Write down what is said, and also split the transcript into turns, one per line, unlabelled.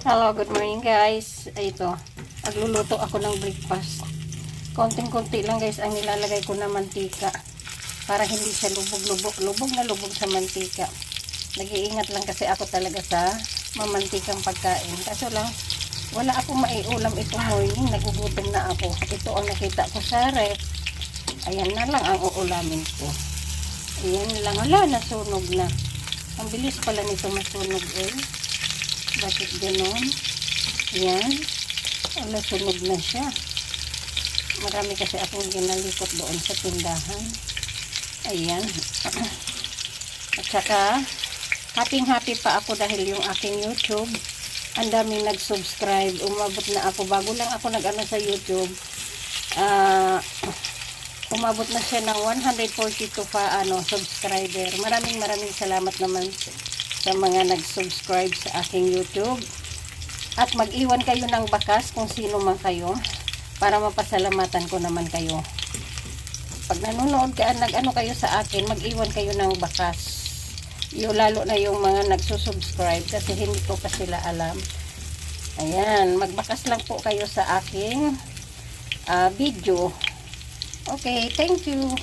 Hello, good morning guys. Ito, nagluluto ako ng breakfast. Konting-konti lang guys ang nilalagay ko na mantika para hindi siya lubog-lubog. Lubog na lubog sa mantika. Nag-iingat lang kasi ako talaga sa mamantikang pagkain. Kaso lang, wala akong maiulam itong morning. Nagugutom na ako. Ito ang nakita ko sa ref. Ayan na lang ang uulamin ko. Ayan lang. Wala, nasunog na. Ang bilis pala nito masunog eh. Bakit ganon? Yan. Ala, sunog na siya. Marami kasi akong ginalikot doon sa tindahan. Ayan. At saka, happy pa ako dahil yung aking YouTube, ang daming nag-subscribe. Umabot na ako. Bago lang ako nag-ano sa YouTube. Umabot na siya ng 142 subscriber. Maraming salamat naman sa mga nag-subscribe sa aking YouTube. At mag-iwan kayo ng bakas kung sino man kayo para mapasalamatan ko naman kayo. Pag nanonood ka, nag-ano kayo sa akin, mag-iwan kayo ng bakas. Lalo na yung mga nagsusubscribe kasi hindi ko pa sila alam. Ayan, magbakas lang po kayo sa aking video. Okay, thank you.